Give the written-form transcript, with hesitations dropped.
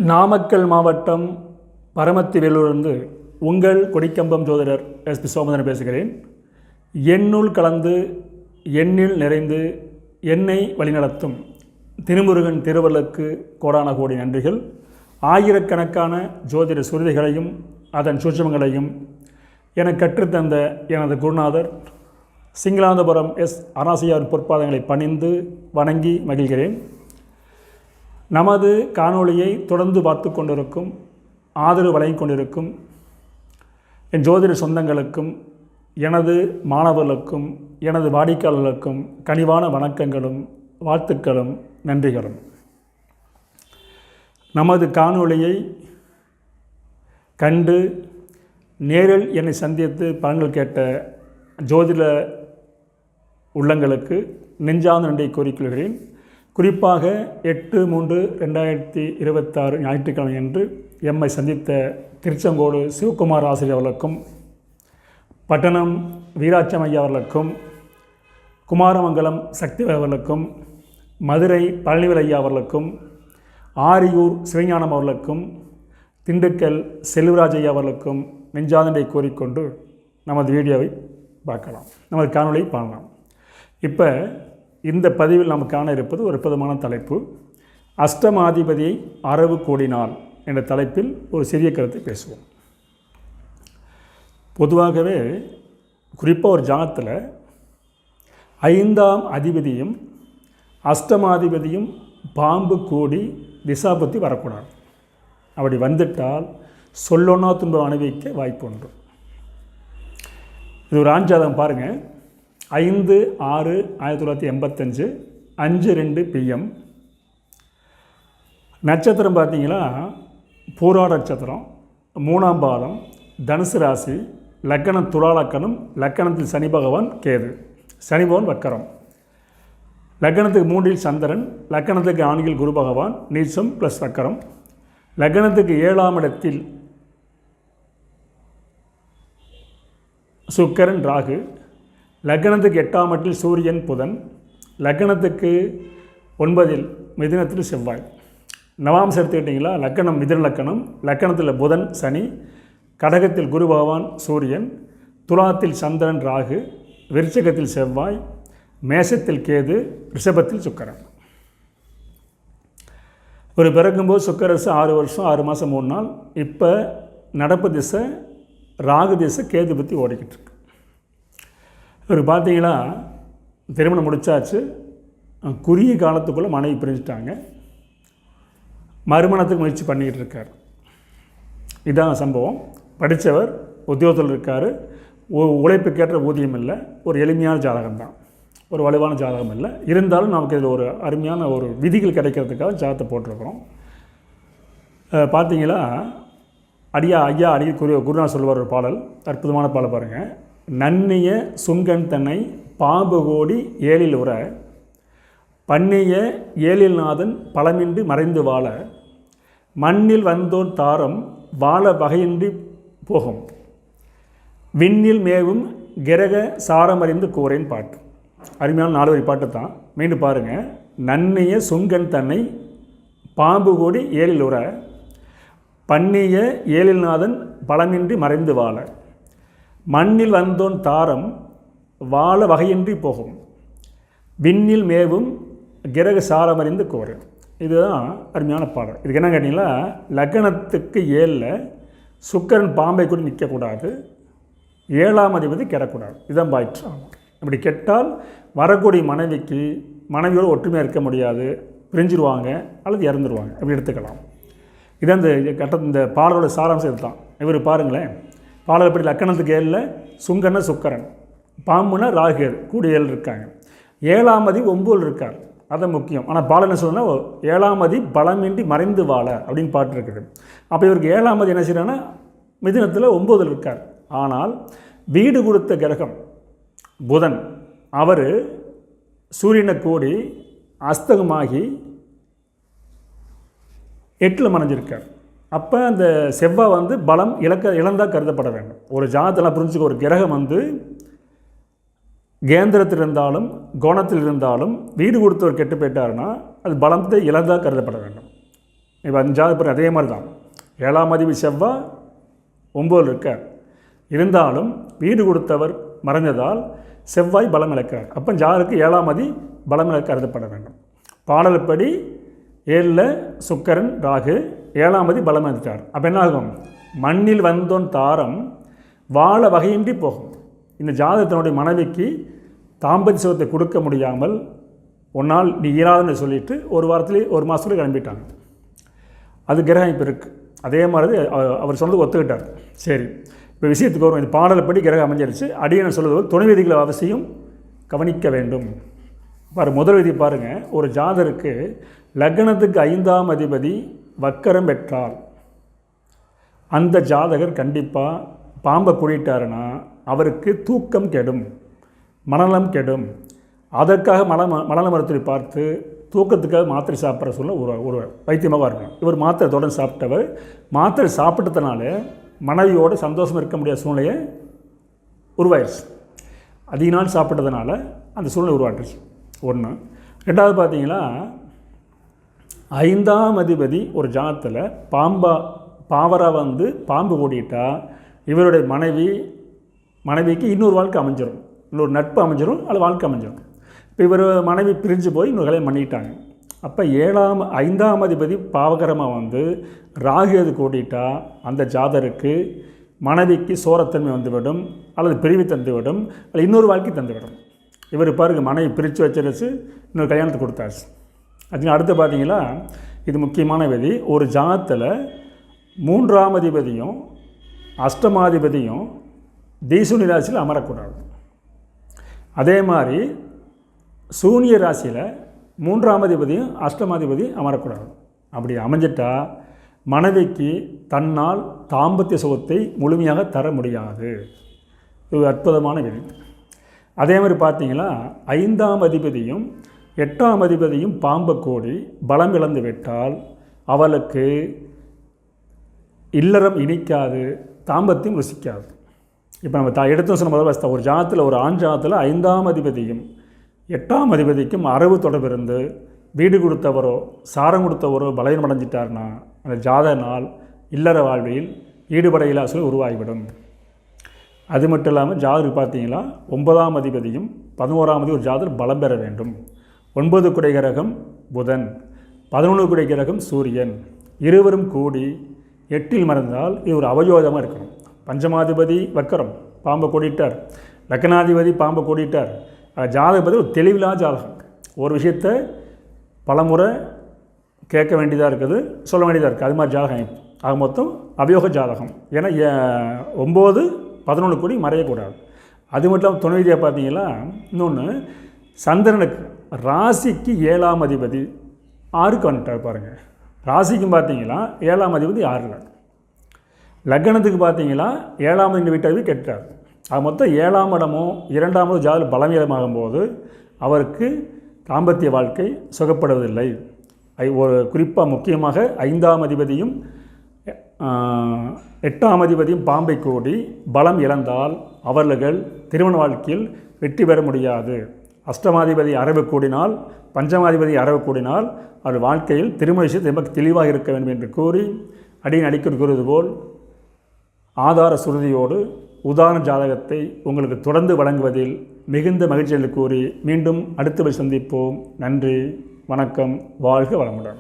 நாமக்கல் மாவட்டம் பரமத்திவேலூரிலிருந்து உங்கள் கொடிக்கம்பம் ஜோதிடர் எஸ்.பி. சோமதன் பேசுகிறேன். எண்ணுள் கலந்து எண்ணில் நிறைந்து என்னை வழிநடத்தும் திருமுருகன் திருவள்ளுக்கு கோடான கோடி நன்றிகள். ஆயிரக்கணக்கான ஜோதிட சுருதிகளையும் அதன் சூட்சமங்களையும் எனக்கு கற்றுத்தந்த எனது குருநாதர் சிங்களாந்தபுரம் எஸ். அராசியாரின் பொற்பாதங்களை பணிந்து வணங்கி மகிழ்கிறேன். நமது காணொளியை தொடர்ந்து பார்த்து கொண்டிருக்கும், ஆதரவு வழங்கி கொண்டிருக்கும் என் ஜோதிட சொந்தங்களுக்கும், எனது மாணவர்களுக்கும், எனது வாடிக்கையாளர்களுக்கும் கனிவான வணக்கங்களும் வாழ்த்துக்களும் நன்றிகளும். நமது காணொளியை கண்டு நேரில் என்னை சந்தித்து பலன்கள் கேட்ட ஜோதிட உள்ளங்களுக்கு நெஞ்சார்ந்த நன்றியை கூறிக்கொள்கிறேன். குறிப்பாக 8/3/2026 ஞாயிற்றுக்கிழமை அன்று எம்மை சந்தித்த திருச்செங்கோடு சிவகுமார் ஆசிரியர் அவர்களுக்கும், பட்டணம் வீராட்சம் ஐயா அவர்களுக்கும், குமாரமங்கலம் சக்தி அவர்களுக்கும், மதுரை பழனிவேல் ஐயா அவர்களுக்கும், ஆரியூர் சிவஞானம் அவர்களுக்கும், திண்டுக்கல் செல்வராஜ் ஐயா அவர்களுக்கும் நெஞ்சாதண்டை கூறிக்கொண்டு நமது வீடியோவை பார்க்கலாம், நமது காணொலியை பார்க்கலாம். இப்போ இந்த பதிவில் நாம் காண இருப்பது ஒரு அற்புதமான தலைப்பு. அஷ்டமாதிபதியை அரவு கோடினால் என்ற தலைப்பில் ஒரு சிறிய கருத்தை பேசுவோம். பொதுவாகவே குறிப்பாக ஒரு ஜாதகத்தில் 5ஆம் அதிபதியும் அஷ்டமாதிபதியும் பாம்பு கோடி திசாபுத்தி வரக்கூடாது. அப்படி வந்துட்டால் சொல்லொன்னா துன்பம் அனுபவிக்க வாய்ப்பு உண்டு. இது ஒரு ஆண் ஜாதகம் பாருங்கள். 5/6/1985 5:02 PM. நட்சத்திரம் பார்த்தீங்கன்னா பூராட நட்சத்திரம், 3ஆம் பாதம், தனுசு ராசி, லக்கணம் துலா லக்கணம், லக்கணத்தில் சனி பகவான் கேது, சனி பகவான் வக்கரம், லக்கணத்துக்கு 3இல் சந்திரன், லக்கணத்துக்கு 4இல் குரு பகவான் நீச்சம் ப்ளஸ் வக்கரம், லக்கணத்துக்கு 7ஆம் இடத்தில் சுக்கிரன் ராகு, லக்கணத்துக்கு 8ஆம் இடத்தில் சூரியன் புதன், லக்கணத்துக்கு 9இல் மிதுனத்தில் செவ்வாய். நவாம்சம் எடுத்துக்கிட்டிங்களா, லக்கணம் மிதுன லக்கணம், லக்கணத்தில் புதன் சனி, கடகத்தில் குரு பகவான் சூரியன், துலாத்தில் சந்திரன் ராகு, விருச்சிகத்தில் செவ்வாய், மேஷத்தில் கேது, ரிஷபத்தில் சுக்கிரன். ஒரு பிறக்கும்போது சுக்கிரசு 6 வருஷம் 6 மாதம் 3 நாள். இப்போ நடப்பு திசை ராகு திசை கேது பற்றி ஓடிக்கிட்டு இருக்கு. இவர் பார்த்தீங்கன்னா திருமணம் முடித்தாச்சு, குறுகிய காலத்துக்குள்ளே மனைவி பிரிஞ்சுட்டாங்க, மறுமணத்துக்கு முயற்சி பண்ணிக்கிட்டு இருக்கார். இதுதான் சம்பவம். படித்தவர், உத்தியோகத்தில் இருக்கார், உழைப்புக்கேற்ற ஊதியம் இல்லை, ஒரு எளிமையான ஜாதகம் தான், ஒரு வலுவான ஜாதகம் இல்லை. இருந்தாலும் நமக்கு இதில் ஒரு அருமையான ஒரு விதிகள் கிடைக்கிறதுக்காக ஜாதகத்தை போட்டிருக்கிறோம். பார்த்தீங்களா ஐயா அடிக்கடி குருநாதர் சொல்லுவார் ஒரு பாடல், அற்புதமான பாடல் பாருங்கள். நன்னிய சுங்கன் தன்னை பாம்பு கோடி ஏழில் உற, பண்ணிய ஏழில் நாதன் பலமின்றி மறைந்து வாழ, மண்ணில் வந்தோன் தாரம் வாழ வகையின்றி போகும், விண்ணில் மேவும் கிரக சாரமறிந்து கூறேன் பாட்டு. அருமையான 4 வரி பாட்டு தான். மீண்டும் பாருங்கள். நன்னிய சுங்கன் தன்னை பாம்பு கோடி ஏழில் உற, பண்ணிய ஏழில் நாதன் பலமின்றி மறைந்து வாழ, மண்ணில் வந்தோன் தாரம் வாழ வகையின்றி போகும், விண்ணில் மேவும் கிரக சாரமறிந்து கோரு. இதுதான் அருமையான பாடல். இதுக்கு என்ன கேட்டிங்கன்னா, லக்னத்துக்கு 7ல் சுக்கிரன் பாம்பை கூட நிற்கக்கூடாது, 7ஆம் அதிபதி கெடக்கூடாது. இதுதான் பாயிற்று. இப்படி கெட்டால் வரக்கூடிய மனைவியோடு ஒற்றுமையாக இருக்க முடியாது, பிரிஞ்சிருவாங்க அல்லது இறந்துருவாங்க, அப்படி எடுத்துக்கலாம். இதான் இந்த பாடலோட சாராம்சம் இது தான். இவர் பாருங்களேன், பாடல் எப்படி லக்கணத்துக்கு 7ல் சுங்கன்னா சுக்கரன், பாம்புனா ராகு கூடிய 7 இருக்காங்க, 7ஆம் அதிபதி 9 இருக்கார், அதான் முக்கியம். ஆனால் பாடல் என்ன சொல்லணும்னா 7ஆம் அதிபதி பலமின்றி மறைந்து வாழ அப்படின்னு பாட்டு இருக்குது. அப்போ இவருக்கு 7ஆம் அதிபதி என்ன செய்யறாங்கன்னா மிதுனத்தில் 9 இருக்கார். ஆனால் வீடு கொடுத்த கிரகம் புதன், அவர் சூரியனை கூடி அஸ்தகமாகி 8ல் மறைஞ்சிருக்கார். அப்போ அந்த செவ்வாய் பலம் இழந்தால் கருதப்பட வேண்டும். ஒரு ஜாதகத்தில் புரிஞ்சுக்க, ஒரு கிரகம் கேந்திரத்தில் இருந்தாலும் கோணத்தில் இருந்தாலும் வீடு கொடுத்தவர் கெட்டு போயிட்டாருன்னா அது பலத்தை இழந்தாக கருதப்பட வேண்டும். இப்போ 5வது பிறகு அதே மாதிரி தான் 7ஆம் அதிபதி செவ்வாய் 9 இருக்கார், இருந்தாலும் வீடு கொடுத்தவர் மறைஞ்சதால் செவ்வாய் பலம் இழக்கிறார். அப்போ ஜாதகருக்கு 7ஆம் அதிபதி பலம் இழக்க கருதப்பட வேண்டும். பாடல்படி 7ல் சுக்கிரன் ராகு 7ஆம் அதிபதி பலம் இழந்துட்டார். அப்போ என்ன ஆகும்? மண்ணில் வந்தோன் தாரம் வாழ வகையின்றி போகும். இந்த ஜாதகத்தினுடைய மனைவிக்கு தாம்பத்திய சுகத்தை கொடுக்க முடியாமல் ஒன்றால் நீ இயலாதுன்னு சொல்லிவிட்டு ஒரு வாரத்துலேயே ஒரு மாதத்துலேயே கிளம்பிட்டாங்க. அது கிரகம் இப்போ இருக்குது. அதே மாதிரி அவர் சொன்னது ஒத்துக்கிட்டார். சரி, இப்போ விஷயத்துக்கு வரும். இந்த பாடல்படி கிரகம் அமைஞ்சிருச்சு. அடியனை சொல்வது துணை விதிகளை அவசியம் கவனிக்க வேண்டும். முதல் விதி பாருங்கள், ஒரு ஜாதகருக்கு லக்னத்துக்கு 5ஆம் அதிபதி வக்கரம் பெற்றால் அந்த ஜாதகர் கண்டிப்பாக பாம்பை கூடிட்டாருன்னா அவருக்கு தூக்கம் கெடும், மனநலம் கெடும். அதற்காக மனநல மருத்துவரை பார்த்து தூக்கத்துக்காக மாத்திரை சாப்பிட்ற சொல்ல ஒரு வைத்தியமாக இருக்கணும். இவர் மாத்திரை தொடர்ந்து சாப்பிட்டவர் மாத்திரை சாப்பிட்டதுனால மனைவியோடு சந்தோஷம் இருக்க முடியாத சூழ்நிலையை உருவாயிடுச்சு. அதிக நாள் சாப்பிட்டதுனால அந்த சூழ்நிலை உருவாட்டுச்சு. 1. 2வது பார்த்தீங்கன்னா 5ஆம் அதிபதி ஒரு ஜாதகத்தில் பாவராக வந்து பாம்பு ஓடிட்டா இவருடைய மனைவிக்கு இன்னொரு வாழ்க்கை அமைஞ்சிடும், இன்னொரு நட்பு அமைஞ்சிடும், அது வாழ்க்கை அமைஞ்சிடும். இப்போ இவர் மனைவி பிரிஞ்சு போய் இன்னொரு கல்யாணம் பண்ணிட்டாங்க. அப்போ 5ஆம் அதிபதி பாவகரமாக வந்து ராகு அது கூட்டிட்டா அந்த ஜாதருக்கு மனைவிக்கு சோரத்தன்மை வந்துவிடும், அல்லது பிரிவு தந்துவிடும், அல்லது இன்னொரு வாழ்க்கை தந்துவிடும். இவர் பாருங்கள், மனைவி பிரித்து வச்சிருச்சு, இன்னொரு கல்யாணத்தை கொடுத்தாச்சு. அதுக்கு அடுத்து பார்த்தீங்கன்னா இது முக்கியமான விதி. ஒரு ஜாதத்தில் 3ஆம் அதிபதியும் அஷ்டமாதிபதியும் தீசூனி ராசியில் அமரக்கூடாது. அதே மாதிரி சூனிய ராசியில் 3ஆம் அதிபதியும் அஷ்டமாதிபதியும் அமரக்கூடாது. அப்படி அமைஞ்சிட்டா மனைவிக்கு தன்னால் தாம்பத்திய சுகத்தை முழுமையாக தர முடியாது. இது அற்புதமான விதி. அதே மாதிரி பார்த்தீங்கன்னா 5ஆம் அதிபதியும் 8ஆம் அதிபதியும் பாம்பை கோடி பலம் இழந்து விட்டால் அவளுக்கு இல்லறம் இனிக்காது, தாம்பத்தியம் ருசிக்காது. இப்போ நம்ம எடுத்து சொன்ன முதல் ஒரு ஜாதத்தில், ஒரு ஆண் ஜாதத்தில் 5ஆம் அதிபதியும் 8ஆம் அதிபதிக்கும் அரவு தொடர்பு இருந்து வீடு கொடுத்தவரோ சாரம் கொடுத்தவரோ பலவீனம் அடைஞ்சிட்டார்னா அந்த ஜாதக நாள் இல்லற வாழ்வில் ஈடுபடையில்லா சொல்லி உருவாகிவிடும். அது மட்டும் இல்லாமல் ஜாதகருக்கு பார்த்தீங்கன்னா 9ஆம் அதிபதியும் 11ஆம் அதிபதி ஒரு ஜாதகர் பலம் பெற வேண்டும். 9 குடை கிரகம் புதன், 11 குடை கிரகம் சூரியன், இருவரும் கூடி 8இல் மறைந்தால் இது ஒரு அவயோகமாக இருக்கணும். பஞ்சமாதிபதி வக்கரம் பாம்பை கூடிட்டார், லக்னாதிபதி பாம்பை கூடிட்டார். ஜாதகப்பதி ஒரு தெளிவில்லாத ஜாதகம். ஒரு விஷயத்தை பலமுறை கேட்க வேண்டியதாக இருக்குது, சொல்ல வேண்டியதாக இருக்குது. அது மாதிரி ஜாதகம் ஆக மொத்தம் அபயோக ஜாதகம். ஏன்னா 9, 11 கூடி மறையக்கூடாது. அது மட்டும் இல்லாமல் துணை விதியாக பார்த்தீங்கன்னா இன்னொன்று, சந்திரனுக்கு ராசிக்கு 7ஆம் அதிபதி 6க்கு வந்துட்டார் பாருங்கள். ராசிக்கும் பார்த்தீங்கன்னா 7ஆம் அதிபதி 6ல், லக்னத்துக்கு பார்த்தீங்கன்னா 7ஆம் அதிபதி வீட்டாதிபதி கெட்டார். அது மொத்தம் 7ஆம் இடமும் 2ஆம் இடம் ஜாதகம் பலவீனமாகும் போது அவருக்கு தாம்பத்திய வாழ்க்கை சுகப்படுவதில்லை. ஒரு குறிப்பாக முக்கியமாக 5ஆம் அதிபதியும் 8ஆம் அதிபதியும் பாம்பை கூடி பலம் இழந்தால் அவர்கள் திருமண வாழ்க்கையில் வெற்றி பெற முடியாது. அஷ்டமாதிபதி அரவு கூடினால், பஞ்சமாதிபதி அரவு கூடினால் அவர் வாழ்க்கையில் திருமண விஷயத்தில் ரொம்ப தெளிவாக இருக்க வேண்டும் என்று கூறி அடியின் அடிக்கடி கூறுவது போல் ஆதார சுருதியோடு உதாரண ஜாதகத்தை உங்களுக்கு தொடர்ந்து வழங்குவதில் மிகுந்த மகிழ்ச்சிகளை கூறி மீண்டும் அடுத்த சந்திப்போம். நன்றி, வணக்கம், வாழ்க வளமுடன்.